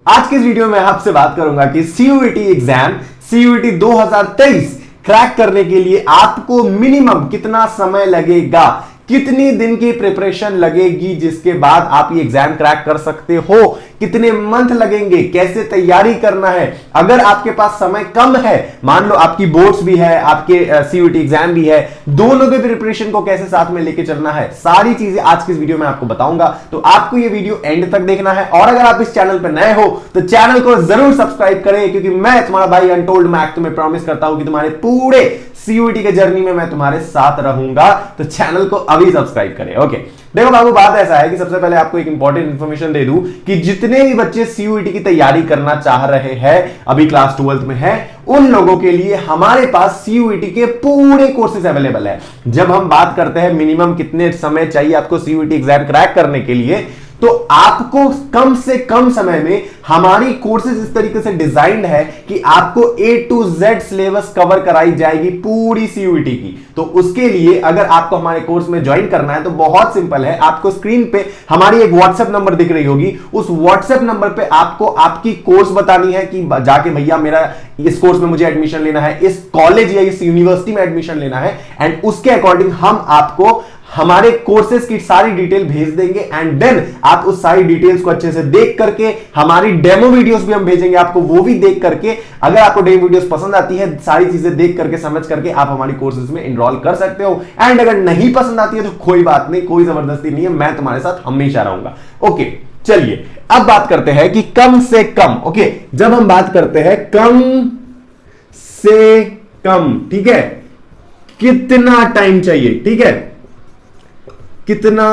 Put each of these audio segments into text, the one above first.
आज के इस वीडियो में आपसे बात करूंगा कि सीयूईटी एग्जाम सीयूईटी 2023 क्रैक करने के लिए आपको मिनिमम कितना समय लगेगा, कितनी दिन की प्रिपरेशन लगेगी जिसके बाद आप ये एग्जाम क्रैक कर सकते हो, कितने मंथ लगेंगे, कैसे तैयारी करना है। अगर आपके पास समय कम है, मान लो आपकी बोर्ड्स भी है, आपके सीयूईटी एग्जाम भी है, दोनों के प्रिपरेशन को कैसे साथ में लेके चलना है, सारी चीजें आज की इस वीडियो में आपको बताऊंगा। तो आपको ये वीडियो एंड तक देखना है और अगर आप इस चैनल पर नए हो तो चैनल को जरूर सब्सक्राइब करें, क्योंकि मैं तुम्हारा भाई अनटोल्ड मैक तुम्हें प्रॉमिस करता हूं कि तुम्हारे पूरे सीयूईटी के जर्नी में मैं तुम्हारे साथ रहूंगा। तो चैनल को अभी सब्सक्राइब करें। ओके, देखो बाबू, बात ऐसा है कि सबसे पहले आपको एक इंपॉर्टेंट इंफॉर्मेशन दे दूं कि जितने भी बच्चे सीयूईटी की तैयारी करना चाह रहे हैं, अभी क्लास 12th में है, उन लोगों के लिए हमारे पास सीयूईटी के पूरे कोर्सेज अवेलेबल है। जब हम बात करते हैं मिनिमम कितने समय चाहिए आपको सीयूईटी एग्जाम क्रैक करने के लिए, तो आपको कम से कम समय में हमारी कोर्सेज इस तरीके से डिजाइंड है कि आपको A to Z syllabus cover कराई जाएगी पूरी सीयूईटी की। तो उसके लिए अगर आपको हमारे कोर्स में ज्वाइन करना है तो बहुत सिंपल है, आपको स्क्रीन पे हमारी एक व्हाट्सएप नंबर दिख रही होगी, उस व्हाट्सएप नंबर पे आपको आपकी कोर्स बतानी है कि जाके भैया मेरा इस कोर्स में मुझे एडमिशन लेना है, इस कॉलेज या इस यूनिवर्सिटी में एडमिशन लेना है, एंड उसके अकॉर्डिंग हम आपको हमारे कोर्सेज की सारी डिटेल भेज देंगे एंड देन आप उस सारी डिटेल्स को अच्छे से देख करके, हमारी डेमो वीडियोस भी हम भेजेंगे आपको, वो भी देख करके अगर आपको डेमो वीडियोस पसंद आती है, सारी चीजें देख करके समझ करके आप हमारी कोर्सेज में एनरोल कर सकते हो। एंड अगर नहीं पसंद आती है तो कोई बात नहीं, कोई जबरदस्ती नहीं है, मैं तुम्हारे साथ हमेशा रहूंगा। ओके, चलिए अब बात करते हैं कि कम से कम, ओके, जब हम बात करते हैं कम से कम, ठीक है, कितना टाइम चाहिए, ठीक है, कितना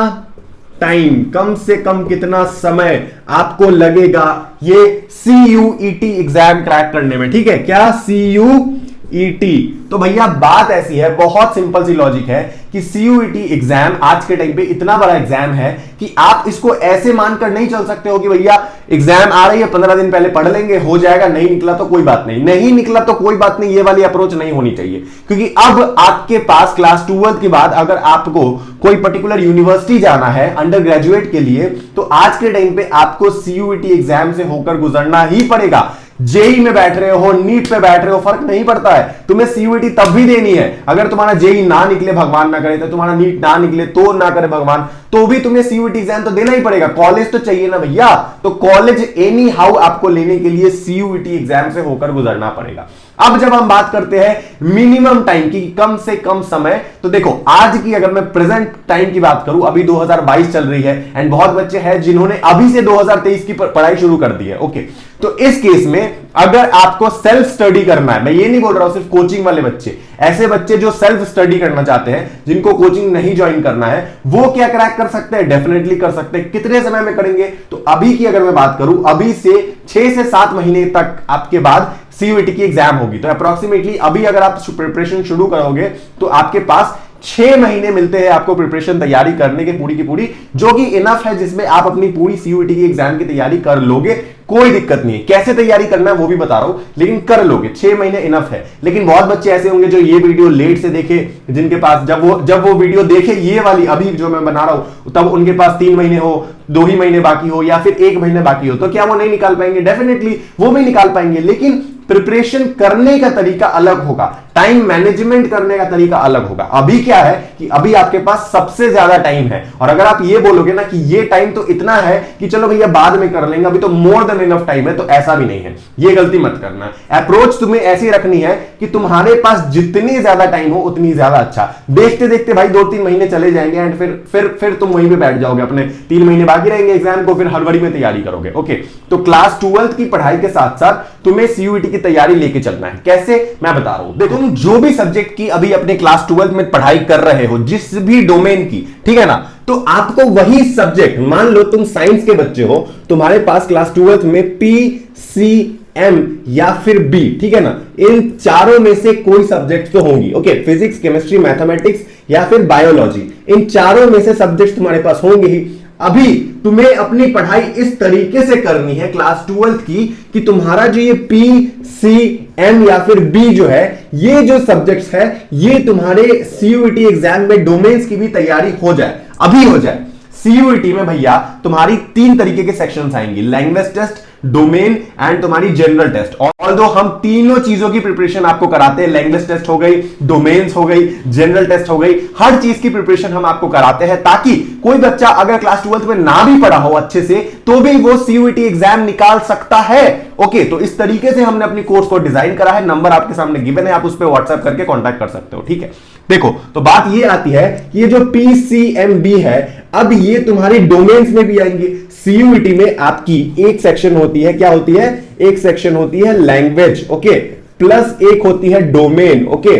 टाइम, कम से कम कितना समय आपको लगेगा ये सीयूईटी एग्जाम क्रैक करने में, ठीक है, क्या सीयूईटी। तो भैया बात ऐसी है, बहुत सिंपल सी लॉजिक है कि सीयूईटी एग्जाम आज के टाइम पे इतना बड़ा एग्जाम है कि आप इसको ऐसे मानकर नहीं चल सकते हो कि भैया एग्जाम आ रही है 15 दिन पहले पढ़ लेंगे हो जाएगा, नहीं निकला तो कोई बात नहीं, नहीं निकला तो कोई बात नहीं, ये वाली अप्रोच नहीं होनी चाहिए। क्योंकि अब आपके पास क्लास 12th के बाद अगर आपको कोई पर्टिकुलर यूनिवर्सिटी जाना है अंडर ग्रेजुएट के लिए, तो आज के टाइम पे आपको सीयूईटी एग्जाम से होकर गुजरना ही पड़ेगा। जेई में बैठ रहे हो, नीट पे बैठ रहे हो, फर्क नहीं पड़ता है, तुम्हें सीयूईटी तब भी देनी है। अगर तुम्हारा जेई ना निकले, भगवान ना करे, तो तुम्हारा नीट ना निकले, तो ना करे भगवान, तो भी तुम्हें सीयूईटी एग्जाम तो देना ही पड़ेगा। कॉलेज तो चाहिए ना भैया, तो कॉलेज एनी हाउ आपको लेने के लिए सीयूईटी एग्जाम से होकर गुजरना पड़ेगा। अब जब हम बात करते हैं मिनिमम टाइम की, कम से कम समय, तो देखो आज की अगर मैं प्रेजेंट टाइम की बात करूं, अभी 2022 चल रही है एंड बहुत बच्चे हैं जिन्होंने अभी से 2023 की पढ़ाई शुरू कर दी है। ओके, तो इस केस में अगर आपको सेल्फ स्टडी करना है, मैं ये नहीं बोल रहा हूं सिर्फ कोचिंग वाले बच्चे, ऐसे बच्चे जो सेल्फ स्टडी करना चाहते हैं, जिनको कोचिंग नहीं ज्वाइन करना है, वो क्या क्रैक कर सकते हैं? डेफिनेटली कर सकते हैं। कितने समय में करेंगे? तो अभी की अगर मैं बात करूं, अभी से 6 से 7 महीने तक आपके बाद सीयूईटी की एग्जाम होगी। तो अप्रोक्सीमेटली अभी अगर आप प्रिपरेशन शुरू करोगे तो आपके पास 6 महीने मिलते हैं आपको प्रिपरेशन तैयारी करने के पूरी की पूरी, जो कि इनफ है जिसमें आप अपनी पूरी सीयूईटी की एग्जाम की तैयारी कर लोगे, कोई दिक्कत नहीं है। कैसे तैयारी करना है वो भी बता रहा हूं, लेकिन कर लोगे, 6 महीने इनफ है। लेकिन बहुत बच्चे ऐसे होंगे जो ये वीडियो लेट से देखे, जिनके पास जब वो वीडियो देखे ये वाली अभी जो मैं बना रहा हूं, तब उनके पास 3 महीने हो, 2 ही महीने बाकी हो, या फिर 1 महीने बाकी हो, तो क्या वो नहीं निकाल पाएंगे? डेफिनेटली वो भी निकाल पाएंगे, लेकिन प्रिपरेशन करने का तरीका अलग होगा, टाइम मैनेजमेंट करने का तरीका अलग होगा। अभी क्या है कि अभी आपके पास सबसे ज्यादा टाइम है, और अगर आप ये बोलोगे ना कि ये टाइम तो इतना है कि चलो भैया बाद में कर लेंगे, अभी तो मोर देन इनफ टाइम है, तो ऐसा भी नहीं है, ये गलती मत करना। अप्रोच तुम्हें ऐसी रखनी है कि तुम्हारे पास जितनी ज्यादा टाइम हो उतनी ज्यादा अच्छा। देखते देखते भाई 2-3 महीने चले जाएंगे एंड फिर तुम वहीं पे बैठ जाओगे, अपने 3 महीने बाकी रहेंगे एग्जाम को, फिर फरवरी में तैयारी करोगे। ओके, तो क्लास 12th की पढ़ाई के साथ साथ तुम्हें सीयूईटी की तैयारी लेके चलना है। कैसे, मैं बता रहा हूं। देखो, तुम जो भी सब्जेक्ट की अभी अपने क्लास 12th में पढ़ाई कर रहे हो, जिस भी डोमेन की, ठीक है ना, तो आपको वही सब्जेक्ट, मान लो तुम साइंस के बच्चे हो, तुम्हारे पास क्लास 12th में PCM या फिर B, ठीक है ना, इन चारों में से कोई सब्जेक्ट तो होंगी। ओके, फिजिक्स, केमिस्ट्री, मैथमेटिक्स या फिर बायोलॉजी, इन चारों में से सब्जेक्ट तुम्हारे पास होंगे ही। अभी तुम्हें अपनी पढ़ाई इस तरीके से करनी है क्लास 12th की कि तुम्हारा जो ये PCM या फिर B जो है, ये जो सब्जेक्ट्स है, ये तुम्हारे सीयूईटी एग्जाम में डोमेन्स की भी तैयारी हो जाए, अभी हो जाए। सीयूईटी में भैया तुम्हारी 3 तरीके के सेक्शंस आएंगी, लैंग्वेज टेस्ट, डोमेन एंड तुम्हारी जनरल टेस्ट। ऑल्दो हम तीनों चीजों की प्रिपरेशन आपको कराते हैं, लैंग्वेज टेस्ट हो गई, डोमेन्स हो गई, जनरल टेस्ट हो गई, हर चीज की प्रिपरेशन हम आपको कराते हैं ताकि कोई बच्चा अगर क्लास 12th में ना भी पढ़ा हो अच्छे से तो भी वो सीयूईटी एग्जाम निकाल सकता है। ओके, तो इस तरीके से हमने अपनी कोर्स को डिजाइन करा है। नंबर आपके सामने गिवन है, आप उस पर व्हाट्सएप करके कांटेक्ट कर सकते हो। ठीक है, देखो तो बात ये आती है कि ये जो पीसीएमबी है, अब ये तुम्हारी डोमेन्स में भी आएंगे। सीयूईटी में आपकी एक सेक्शन होती है, क्या होती है, एक सेक्शन होती है लैंग्वेज, ओके, प्लस एक होती है डोमेन, ओके,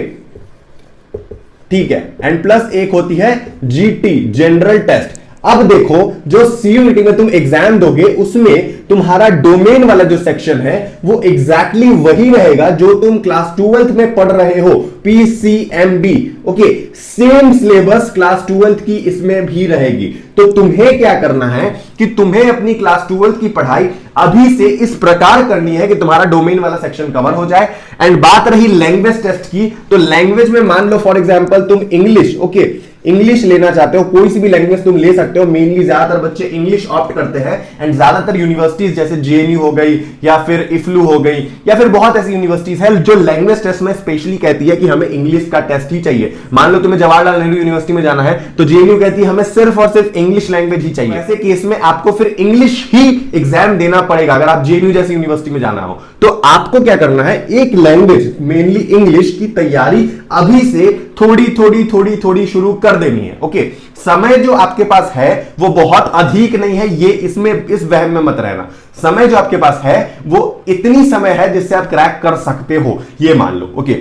ठीक है, एंड प्लस एक होती है जीटी जनरल टेस्ट। अब देखो जो सीयूईटी में तुम एग्जाम दोगे उसमें तुम्हारा डोमेन वाला जो सेक्शन है वो एग्जैक्टली वही रहेगा जो तुम क्लास 12th में पढ़ रहे हो, PCMB. Okay, same syllabus class 12th की इसमें भी रहेगी। तो तुम्हें क्या करना है कि तुम्हें अपनी क्लास 12th की पढ़ाई अभी से इस प्रकार करनी है कि तुम्हारा डोमेन वाला सेक्शन कवर हो जाए। एंड बात रही लैंग्वेज टेस्ट की, तो लैंग्वेज में मान लो फॉर एग्जांपल तुम इंग्लिश, ओके, इंग्लिश लेना चाहते हो, कोई सी भी लैंग्वेज तुम ले सकते हो। मेनली ज्यादातर बच्चे इंग्लिश ऑप्ट करते हैं एंड ज्यादातर यूनिवर्सिटीज जैसे जेएनयू हो गई या फिर इफ्लू हो गई या फिर बहुत ऐसी यूनिवर्सिटीज है जो लैंग्वेज टेस्ट में स्पेशली कहती है कि हमें इंग्लिश का टेस्ट ही चाहिए। मान लो तुम्हें जवाहरलाल नेहरू यूनिवर्सिटी में जाना है तो जेएनयू कहती है हमें सिर्फ और सिर्फ इंग्लिश लैंग्वेज ही चाहिए। ऐसे केस में आपको फिर इंग्लिश ही एग्जाम देना पड़ेगा अगर आप जेएनयू जैसी यूनिवर्सिटी में जाना हो। तो आपको क्या करना है, एक लैंग्वेज मेनली इंग्लिश की तैयारी अभी से थोड़ी शुरू कर देनी है। ओके, समय जो आपके पास है वो बहुत अधिक नहीं है, ये इसमें इस वहम में मत रहना। समय जो आपके पास है वो इतनी समय है जिससे आप क्रैक कर सकते हो, ये मान लो। ओके,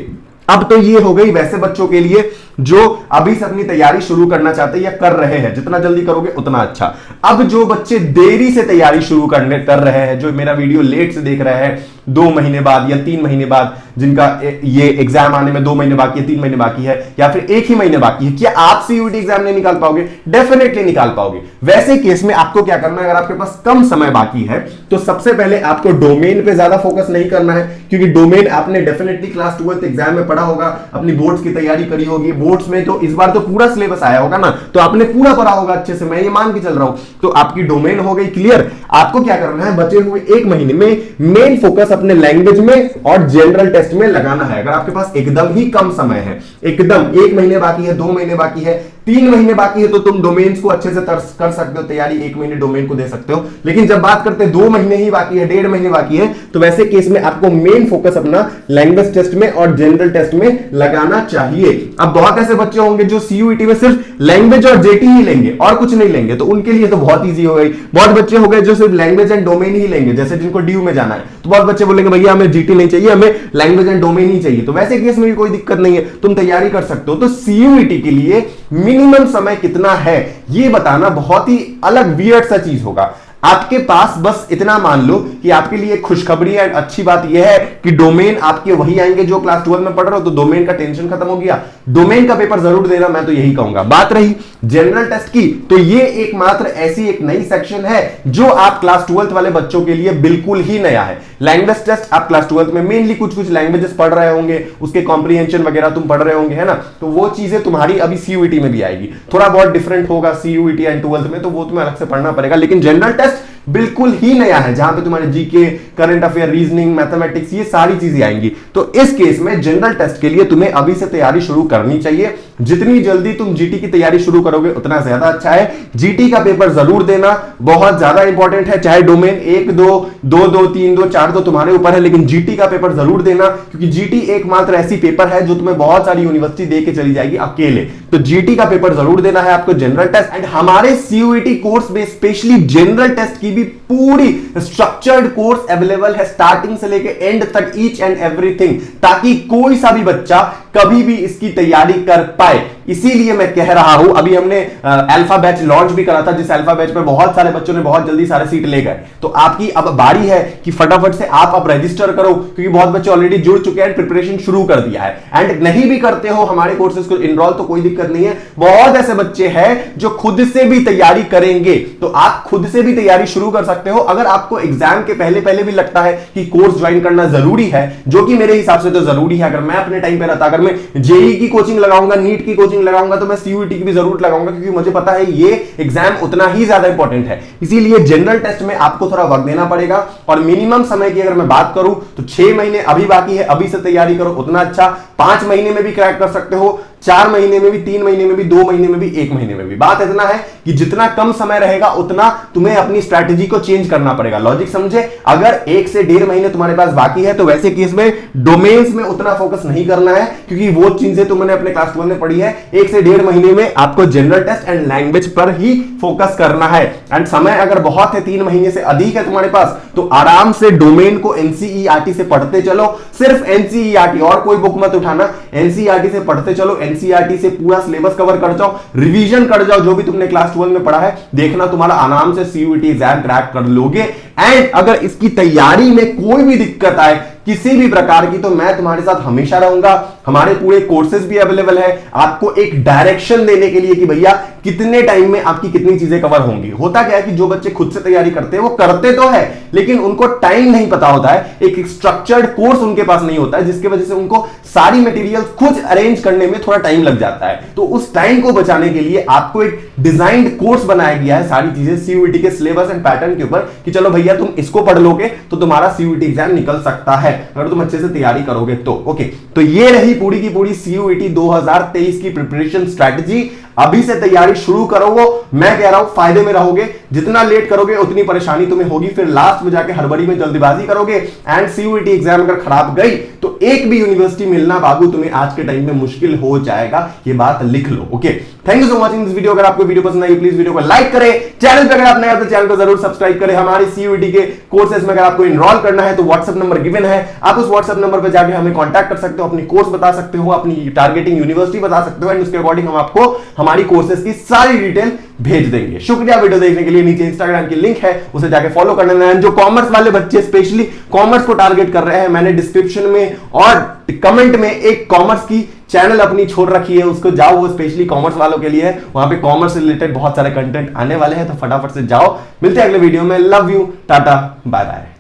अब तो ये हो गई वैसे बच्चों के लिए जो अभी से अपनी तैयारी शुरू करना चाहते हैं या कर रहे हैं, जितना जल्दी करोगे उतना अच्छा। अब जो बच्चे देरी से तैयारी शुरू कर रहे हैं, जो मेरा वीडियो लेट से देख रहे हैं, 2 महीने बाद या 3 महीने बाद, जिनका ये एग्जाम आने में 2 महीने बाकी है, 3 महीने बाकी है या फिर 1 ही महीने बाकी है, क्या आप सीयूईटी एग्जाम नहीं निकाल पाओगे? डेफिनेटली निकाल पाओगे। वैसे केस में आपको क्या करना है, अगर आपके पास कम समय बाकी है तो सबसे पहले आपको डोमेन पे ज्यादा फोकस नहीं करना है, क्योंकि डोमेन आपने डेफिनेटली क्लास 12th एग्जाम में पढ़ा होगा, अपनी बोर्ड्स की तैयारी करी होगी, बोर्ड्स में तो इस बार तो पूरा सिलेबस आया होगा ना, तो आपने पूरा पढ़ा होगा अच्छे से, मैं ये मान के चल रहा हूं। तो आपकी डोमेन हो गई क्लियर। आपको क्या करना है, बचे हुए 1 महीने में मेन फोकस अपने लैंग्वेज में और जनरल टेस्ट में लगाना है। अगर आपके पास एकदम ही कम समय है, एकदम 1 महीने बाकी है, 2 महीने बाकी है, 3 महीने बाकी है, तो तुम डोमेन्स को अच्छे से कर सकते हो तैयारी, 1 महीने डोमेन को दे सकते हो। लेकिन जब बात करते हैं 2 महीने ही बाकी है, 1.5 महीने बाकी है, तो वैसे केस में आपको मेन फोकस अपना लैंग्वेज टेस्ट में और जनरल टेस्ट में लगाना चाहिए। अब बहुत ऐसे बच्चे होंगे जो सीयूईटी में सिर्फ लैंग्वेज और जेटी ही लेंगे और कुछ नहीं लेंगे, तो उनके लिए तो बहुत ईजी हो गई। बहुत बच्चे हो गए जो सिर्फ लैंग्वेज एंड डोमेन ही लेंगे, जैसे जिनको ड्यू में जाना है, तो बहुत बच्चे बोलेंगे भैया हमें जीटी नहीं चाहिए, हमें लैंग्वेज एंड डोमेन ही चाहिए। तो वैसे केस में भी कोई दिक्कत नहीं है, तुम तैयारी कर सकते हो। तो सीयूईटी के लिए मिनिमम समय कितना है ये बताना बहुत ही अलग वियर्ड सा चीज होगा। आपके पास बस इतना मान लो कि आपके लिए खुशखबरी है, अच्छी बात यह है कि डोमेन आपके वही आएंगे जो क्लास 12 में पढ़ रहे हो, तो डोमेन का टेंशन खत्म हो गया। डोमेन का पेपर जरूर देना, मैं तो यही कहूंगा। बात रही जनरल टेस्ट की, तो ये एकमात्र ऐसी एक नई सेक्शन है जो आप क्लास 12 वाले बच्चों के लिए बिल्कुल ही नया है। लैंग्वेज टेस्ट आप क्लास 12 में मेनली कुछ लैंग्वेजेस पढ़ रहे होंगे, उसके कॉम्प्रिहेंशन वगैरह तुम पढ़ रहे होंगे, है ना, तो वो चीजें तुम्हारी अभी सीयूईटी में भी आएगी। थोड़ा बहुत डिफरेंट होगा सीयूईटी एंड 12th में, तो वो तुम्हें अलग से पढ़ना पड़ेगा। लेकिन जनरल टेस्ट बिल्कुल ही नया है, जहां पे तुम्हारे GK, current affair, reasoning, mathematics, ये सारी चीजें आएंगी। तो इस केस में जनरल टेस्ट के लिए तुम्हें अभी से तैयारी शुरू करनी चाहिए। जितनी जल्दी तुम जीटी की तैयारी शुरू करोगे उतना ज्यादा अच्छा है। जीटी का पेपर जरूर देना, बहुत ज्यादा इंपॉर्टेंट है। चाहे डोमेन 1 2 2 2 3 2 4 2 तुम्हारे ऊपर है, लेकिन जीटी का पेपर जरूर देना, क्योंकि जीटी एकमात्र ऐसी पेपर है जो तुम्हें बहुत सारी यूनिवर्सिटी दे के चली जाएगी अकेले। तो जीटी का पेपर जरूर देना है आपको, जनरल टेस्ट। एंड हमारे सीयूईटी कोर्स में स्पेशली जनरल टेस्ट की भी पूरी स्ट्रक्चर्ड कोर्स अवेलेबल है, स्टार्टिंग से लेके एंड तक, ईच एंड एवरीथिंग, ताकि कोई सा भी बच्चा कभी भी इसकी तैयारी कर पाए। इसीलिए मैं कह रहा हूं, अभी हमने अल्फा बैच लॉन्च भी करा था, जिस अल्फा बैच में बहुत सारे बच्चों ने बहुत जल्दी सारे सीट ले गए। तो आपकी अब बारी है कि फटाफट से आप अब रजिस्टर करो, क्योंकि बहुत बच्चे ऑलरेडी जुड़ चुके हैं, प्रिपरेशन शुरू कर दिया है। एंड नहीं भी करते हो हमारे कोर्सेज को इनरोल, तो कोई दिक्कत नहीं है। बहुत ऐसे बच्चे हैं जो खुद से भी तैयारी करेंगे, तो आप खुद से भी तैयारी शुरू कर सकते हो। अगर आपको एग्जाम के पहले भी लगता है कि कोर्स ज्वाइन करना जरूरी है, जो कि मेरे हिसाब से तो जरूरी है। अगर मैं अपने टाइम पे रहता, अगर मैं जेई की कोचिंग लगाऊंगा, नीट की कोचिंग कोचिंग लगाऊंगा तो मैं सीयूईटी की भी जरूर लगाऊंगा, क्योंकि मुझे पता है ये एग्जाम उतना ही ज्यादा इंपॉर्टेंट है। इसीलिए जनरल टेस्ट में आपको थोड़ा वक्त देना पड़ेगा। और मिनिमम समय की अगर मैं बात करूं तो 6 महीने अभी बाकी है, अभी से तैयारी करो उतना अच्छा। 5 महीने में भी क्रैक कर सकते हो, 4 महीने में भी, 3 महीने में भी, 2 महीने में भी, 1 महीने में भी। बात इतना है कि जितना कम समय रहेगा उतना तुम्हें अपनी स्ट्रैटेजी को चेंज करना पड़ेगा। लॉजिक समझे? अगर 1 से 1.5 महीने तुम्हारे पास बाकी है तो वैसे केस में डोमेन्स में उतना फोकस नहीं करना है, क्योंकि वो चीजें तुमने अपने क्लास 12 में पढ़ी है। 1 से 1.5 महीने में आपको जनरल टेस्ट एंड लैंग्वेज पर ही फोकस करना है। एंड समय अगर बहुत है, 3 महीने से अधिक है तुम्हारे पास, तो आराम से डोमेन को एनसीईआरटी से पढ़ते चलो। सिर्फ एनसीईआरटी, और कोई बुक मत उठाना, एनसीईआरटी से पढ़ते चलो। एनसीईआरटी से पूरा सिलेबस कवर कर जाओ, रिवीजन कर जाओ, जो भी तुमने क्लास 12 में पढ़ा है। देखना तुम्हारा आराम से सीयूईटी एग्जाम क्रैक कर लोगे। एंड अगर इसकी तैयारी में कोई भी दिक्कत आए किसी भी प्रकार की, तो मैं तुम्हारे साथ हमेशा रहूंगा। हमारे पूरे कोर्सेज भी अवेलेबल है आपको एक डायरेक्शन देने के लिए कि भैया कितने टाइम में आपकी कितनी चीजें कवर होंगी। होता क्या है कि जो बच्चे खुद से तैयारी करते हैं वो करते तो है, लेकिन उनको टाइम नहीं पता होता है, एक स्ट्रक्चर्ड कोर्स उनके पास नहीं होता है, जिसकी वजह से उनको सारी मटेरियल खुद अरेंज करने में थोड़ा टाइम लग जाता है। तो उस टाइम को बचाने के लिए आपको एक डिजाइंड कोर्स बनाया गया है, सारी चीजें सीयूईटी के सिलेबस एंड पैटर्न के ऊपर, कि चलो भैया तुम इसको पढ़ लोगे तो तुम्हारा सीयूईटी एग्जाम निकल सकता है, अगर तुम अच्छे से तैयारी करोगे तो। ओके, तो ये रही पूरी की पूरी सीयूईटी 2023 की प्रिपरेशन स्ट्रैटेजी। अभी से तैयारी शुरू करो, वो मैं कह रहा हूं फायदे में रहोगे। जितना लेट करोगे उतनी परेशानी तुम्हें होगी, फिर लास्ट में जाके हड़बड़ी में जल्दीबाजी करोगे एंड सीयूईटी एग्जाम अगर खराब गई तो एक भी यूनिवर्सिटी मिलना बाबू तुम्हें आज के टाइम में मुश्किल हो जाएगा। ये बात लिख लो। Okay, thank you so much in this video. अगर आपको वीडियो पसंद आई प्लीज वीडियो को लाइक करें, चैनल पे अगर आप नए हैं तो चैनल को जरूर सब्सक्राइब करें। हमारे सीयूईटी के कोर्सेज में अगर आपको इनरोल करना है तो व्हाट्सएप नंबर गिवन है, आप उस व्हाट्सएप नंबर पर जाकर हमें कांटेक्ट कर सकते हो, अपनी कोर्स बता सकते हो, अपनी टारगेटिंग यूनिवर्सिटी बता सकते हो, एंड उसके अकॉर्डिंग हम आपको हमारी कोर्सेज की सारी डिटेल भेज देंगे। शुक्रिया वीडियो देखने के लिए। नीचे इंस्टाग्राम की लिंक है, उसे जाके फॉलो कर लेना है। जो कॉमर्स वाले बच्चे स्पेशली कॉमर्स को टारगेट कर रहे हैं, मैंने डिस्क्रिप्शन में और कमेंट में एक कॉमर्स की चैनल अपनी छोड़ रखी है, उसको जाओ, वो स्पेशली कॉमर्स वालों के लिए है। वहां पे कॉमर्स से रिलेटेड बहुत सारे कंटेंट आने वाले हैं, तो फटाफट से जाओ। मिलते हैं अगले वीडियो में। Love you, tata, bye bye.